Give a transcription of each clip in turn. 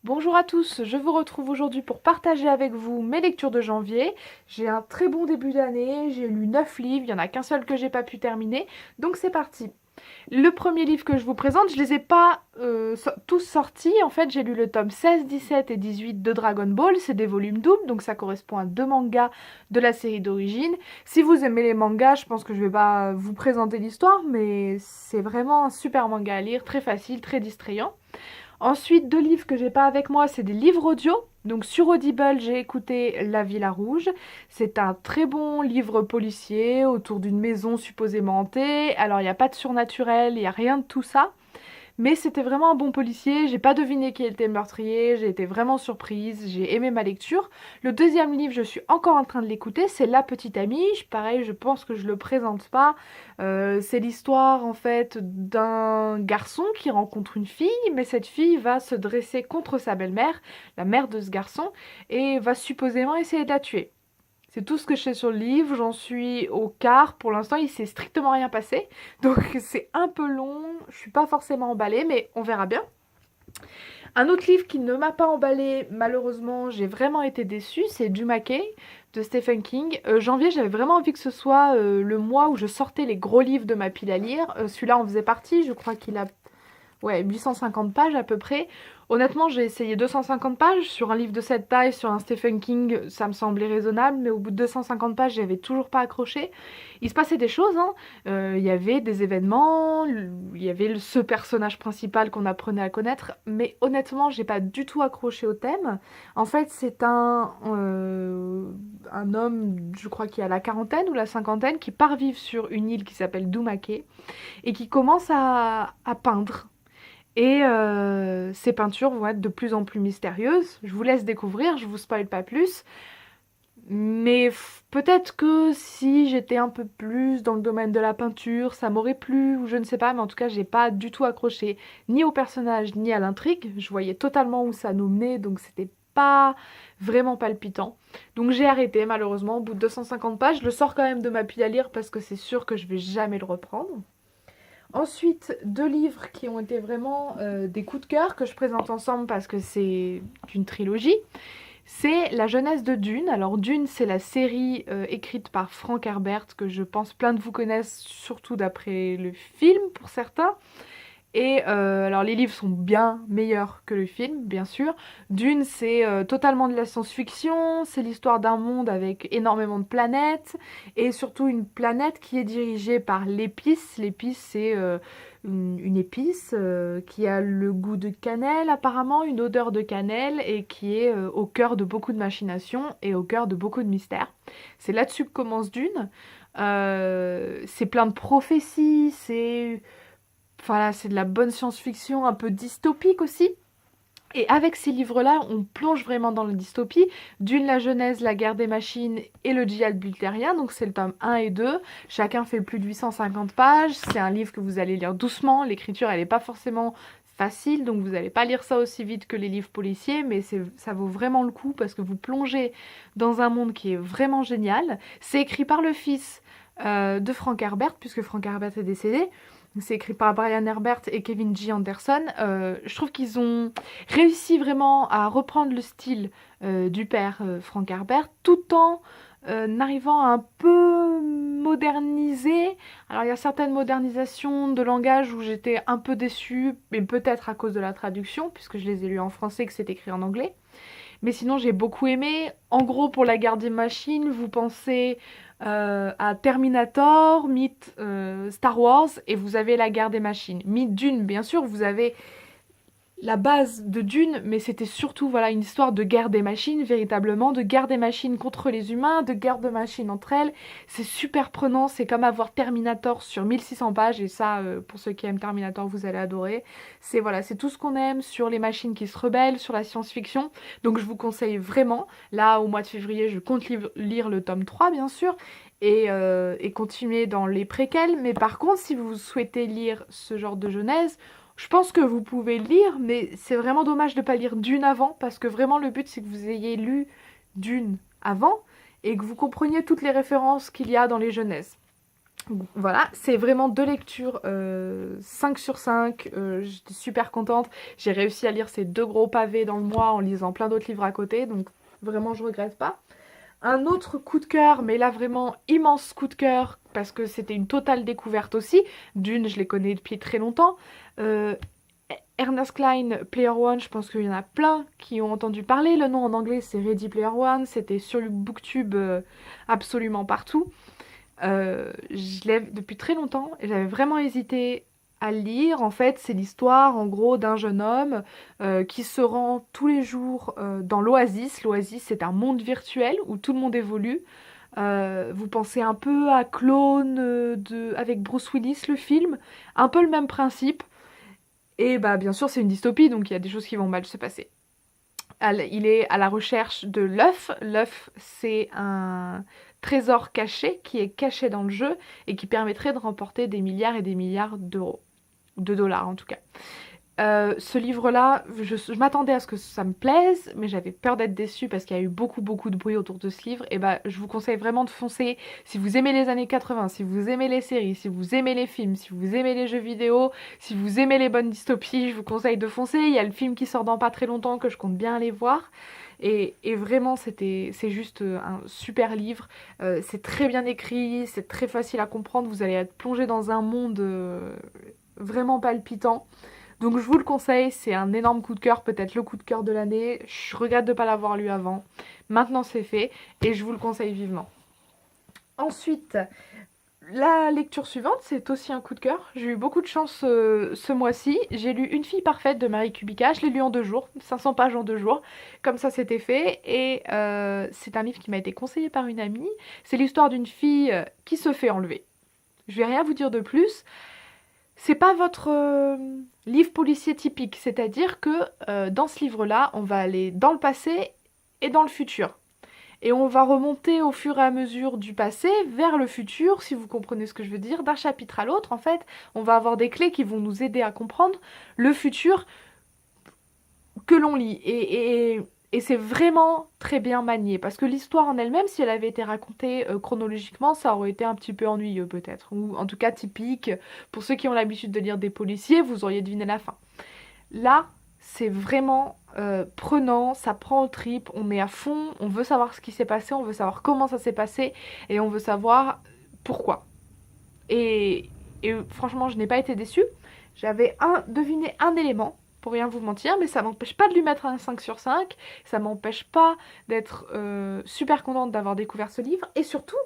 Bonjour à tous, je vous retrouve aujourd'hui pour partager avec vous mes lectures de janvier. J'ai un très bon début d'année, j'ai lu 9 livres, il n'y en a qu'un seul que j'ai pas pu terminer, donc c'est parti. Le premier livre que je vous présente, je les ai pas tous sortis, en fait j'ai lu le tome 16, 17 et 18 de Dragon Ball, c'est des volumes doubles, donc ça correspond à deux mangas de la série d'origine. Si vous aimez les mangas, je pense que je vais pas vous présenter l'histoire, mais c'est vraiment un super manga à lire, très facile, très distrayant. Ensuite, deux livres que j'ai pas avec moi, c'est des livres audio. Donc sur Audible, j'ai écouté La Villa Rouge. C'est un très bon livre policier autour d'une maison supposément hantée. Alors il n'y a pas de surnaturel, il n'y a rien de tout ça. Mais c'était vraiment un bon policier, j'ai pas deviné qui était le meurtrier, j'ai été vraiment surprise, j'ai aimé ma lecture. Le deuxième livre, je suis encore en train de l'écouter, c'est La Petite Amie. Pareil, je pense que je le présente pas. C'est l'histoire en fait d'un garçon qui rencontre une fille, mais cette fille va se dresser contre sa belle-mère, la mère de ce garçon, et va supposément essayer de la tuer. C'est tout ce que je sais sur le livre, j'en suis au quart, pour l'instant il s'est strictement rien passé, donc c'est un peu long, je suis pas forcément emballée, mais on verra bien. Un autre livre qui ne m'a pas emballé, malheureusement, j'ai vraiment été déçue, c'est Dumake de Stephen King. Janvier, j'avais vraiment envie que ce soit le mois où je sortais les gros livres de ma pile à lire. Celui-là en faisait partie, je crois qu'il a 850 pages à peu près. Honnêtement, j'ai essayé 250 pages sur un livre de cette taille, sur un Stephen King, ça me semblait raisonnable, mais au bout de 250 pages, j'avais toujours pas accroché. Il se passait des choses, hein. Il y avait des événements, il y avait ce personnage principal qu'on apprenait à connaître, mais honnêtement, j'ai pas du tout accroché au thème. En fait, c'est un homme, je crois qu'il a la quarantaine ou la cinquantaine, qui part vivre sur une île qui s'appelle Dumake et qui commence à peindre. Et ces peintures vont être de plus en plus mystérieuses. Je vous laisse découvrir, je vous spoil pas plus. Mais peut-être que si j'étais un peu plus dans le domaine de la peinture, ça m'aurait plu, ou je ne sais pas, mais en tout cas, j'ai pas du tout accroché ni au personnage, ni à l'intrigue. Je voyais totalement où ça nous menait, donc c'était pas vraiment palpitant. Donc j'ai arrêté, malheureusement, au bout de 250 pages. Je le sors quand même de ma pile à lire parce que c'est sûr que je vais jamais le reprendre. Ensuite, deux livres qui ont été vraiment des coups de cœur que je présente ensemble parce que c'est une trilogie. C'est La jeunesse de Dune. Alors Dune, c'est la série écrite par Frank Herbert que je pense plein de vous connaissent, surtout d'après le film pour certains. Et alors les livres sont bien meilleurs que le film, bien sûr. Dune, c'est totalement de la science-fiction, c'est l'histoire d'un monde avec énormément de planètes, et surtout une planète qui est dirigée par l'épice. L'épice, c'est une épice qui a le goût de cannelle apparemment, une odeur de cannelle, et qui est au cœur de beaucoup de machinations et au cœur de beaucoup de mystères. C'est là-dessus que commence Dune. C'est plein de prophéties, voilà, c'est de la bonne science-fiction, un peu dystopique aussi. Et avec ces livres-là, on plonge vraiment dans la dystopie. Dune, la Genèse, la guerre des machines et le djihad bulltérien. Donc c'est le tome 1 et 2. Chacun fait plus de 850 pages. C'est un livre que vous allez lire doucement. L'écriture, elle n'est pas forcément facile, donc vous n'allez pas lire ça aussi vite que les livres policiers, mais ça vaut vraiment le coup parce que vous plongez dans un monde qui est vraiment génial. C'est écrit par le fils de Frank Herbert, puisque Frank Herbert est décédé. C'est écrit par Brian Herbert et Kevin G. Anderson. Je trouve qu'ils ont réussi vraiment à reprendre le style du père Frank Herbert, tout en arrivant à un peu moderniser. Alors il y a certaines modernisations de langage où j'étais un peu déçue, mais peut-être à cause de la traduction, puisque je les ai lus en français et que c'est écrit en anglais. Mais sinon, j'ai beaucoup aimé. En gros, pour la guerre des machines, vous pensez à Terminator, mythe Star Wars, et vous avez la guerre des machines. Mythe Dune, bien sûr, vous avez la base de Dune, mais c'était surtout voilà une histoire de guerre des machines, véritablement, de guerre des machines contre les humains, de guerre de machines entre elles. C'est super prenant, c'est comme avoir Terminator sur 1600 pages, et ça, pour ceux qui aiment Terminator, vous allez adorer. C'est voilà, c'est tout ce qu'on aime sur les machines qui se rebellent, sur la science-fiction, donc je vous conseille vraiment. Là, au mois de février, je compte lire le tome 3, bien sûr, et continuer dans les préquels, mais par contre, si vous souhaitez lire ce genre de genèse, je pense que vous pouvez lire, mais c'est vraiment dommage de ne pas lire Dune avant, parce que vraiment le but c'est que vous ayez lu Dune avant, et que vous compreniez toutes les références qu'il y a dans les genèses. Voilà, c'est vraiment 2 lectures 5 sur 5, j'étais super contente. J'ai réussi à lire ces 2 gros pavés dans le mois en lisant plein d'autres livres à côté, donc vraiment je regrette pas. Un autre coup de cœur, mais là vraiment immense coup de cœur, parce que c'était une totale découverte aussi. D'une, je les connais depuis très longtemps. Euh, Ernest Cline, Player One, je pense qu'il y en a plein qui ont entendu parler. Le nom en anglais c'est Ready Player One, c'était sur le Booktube absolument partout. Je l'ai depuis très longtemps et j'avais vraiment hésité à le lire. En fait, c'est l'histoire en gros d'un jeune homme qui se rend tous les jours dans l'Oasis. L'Oasis, c'est un monde virtuel où tout le monde évolue. Vous pensez un peu à Clone avec Bruce Willis, le film, un peu le même principe. Et bah bien sûr, c'est une dystopie, donc il y a des choses qui vont mal se passer. Il est à la recherche de l'œuf. L'œuf, c'est un trésor caché qui est caché dans le jeu et qui permettrait de remporter des milliards et des milliards d'euros. De dollars en tout cas. Ce livre-là, je m'attendais à ce que ça me plaise, mais j'avais peur d'être déçue parce qu'il y a eu beaucoup de bruit autour de ce livre. Et bah, je vous conseille vraiment de foncer. Si vous aimez les années 80, si vous aimez les séries, si vous aimez les films, si vous aimez les jeux vidéo, si vous aimez les bonnes dystopies, je vous conseille de foncer. Il y a le film qui sort dans pas très longtemps que je compte bien aller voir. Et vraiment, c'est juste un super livre. C'est très bien écrit, c'est très facile à comprendre. Vous allez être plongé dans un monde vraiment palpitant. Donc je vous le conseille, c'est un énorme coup de cœur, peut-être le coup de cœur de l'année. Je regrette de ne pas l'avoir lu avant. Maintenant c'est fait et je vous le conseille vivement. Ensuite, la lecture suivante, c'est aussi un coup de cœur. J'ai eu beaucoup de chance ce mois-ci. J'ai lu Une fille parfaite de Marie Kubica. Je l'ai lu en 2 jours, 500 pages en 2 jours. Comme ça, c'était fait. Et c'est un livre qui m'a été conseillé par une amie. C'est l'histoire d'une fille qui se fait enlever. Je vais rien vous dire de plus. C'est pas votre livre policier typique, c'est-à-dire que dans ce livre-là, on va aller dans le passé et dans le futur. Et on va remonter au fur et à mesure du passé vers le futur, si vous comprenez ce que je veux dire, d'un chapitre à l'autre, en fait, on va avoir des clés qui vont nous aider à comprendre le futur que l'on lit. Et c'est vraiment très bien manié, parce que l'histoire en elle-même, si elle avait été racontée chronologiquement, ça aurait été un petit peu ennuyeux peut-être, ou en tout cas typique. Pour ceux qui ont l'habitude de lire des policiers, vous auriez deviné la fin. Là, c'est vraiment prenant, ça prend au trip, on est à fond, on veut savoir ce qui s'est passé, on veut savoir comment ça s'est passé, et on veut savoir pourquoi. Et, et franchement, je n'ai pas été déçue. J'avais deviné un élément, pour rien vous mentir, mais ça m'empêche pas de lui mettre un 5 sur 5, ça m'empêche pas d'être super contente d'avoir découvert ce livre, et surtout,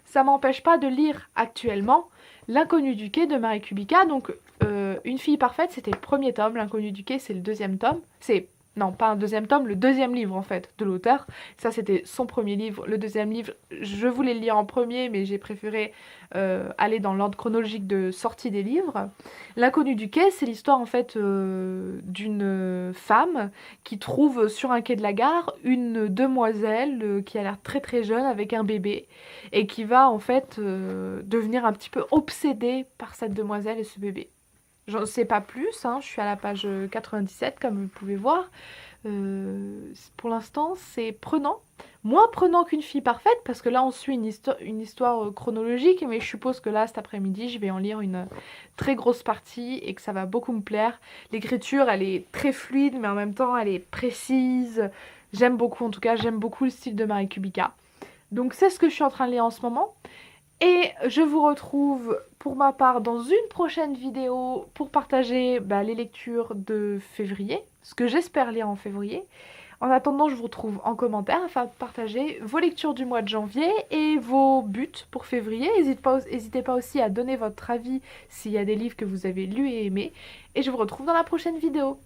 ça m'empêche pas de lire actuellement L'inconnu du quai de Marie Kubica. Donc, Une fille parfaite, c'était le premier tome, L'inconnu du quai, c'est le deuxième tome. Non, pas un deuxième tome, le deuxième livre en fait de l'auteur. Ça, c'était son premier livre. Le deuxième livre, je voulais le lire en premier, mais j'ai préféré aller dans l'ordre chronologique de sortie des livres. L'inconnu du quai, c'est l'histoire en fait d'une femme qui trouve sur un quai de la gare une demoiselle qui a l'air très très jeune avec un bébé et qui va en fait devenir un petit peu obsédée par cette demoiselle et ce bébé. J'en sais pas plus, hein, je suis à la page 97 comme vous pouvez voir. Pour l'instant, c'est prenant. Moins prenant qu'Une fille parfaite, parce que là, on suit une histoire chronologique, mais je suppose que là, cet après-midi, je vais en lire une très grosse partie et que ça va beaucoup me plaire. L'écriture, elle est très fluide, mais en même temps, elle est précise. J'aime beaucoup, en tout cas, j'aime beaucoup le style de Marie Kubica. Donc, c'est ce que je suis en train de lire en ce moment. Et je vous retrouve pour ma part dans une prochaine vidéo pour partager les lectures de février, ce que j'espère lire en février. En attendant, je vous retrouve en commentaire afin de partager vos lectures du mois de janvier et vos buts pour février. N'hésitez pas aussi à donner votre avis s'il y a des livres que vous avez lus et aimés. Et je vous retrouve dans la prochaine vidéo.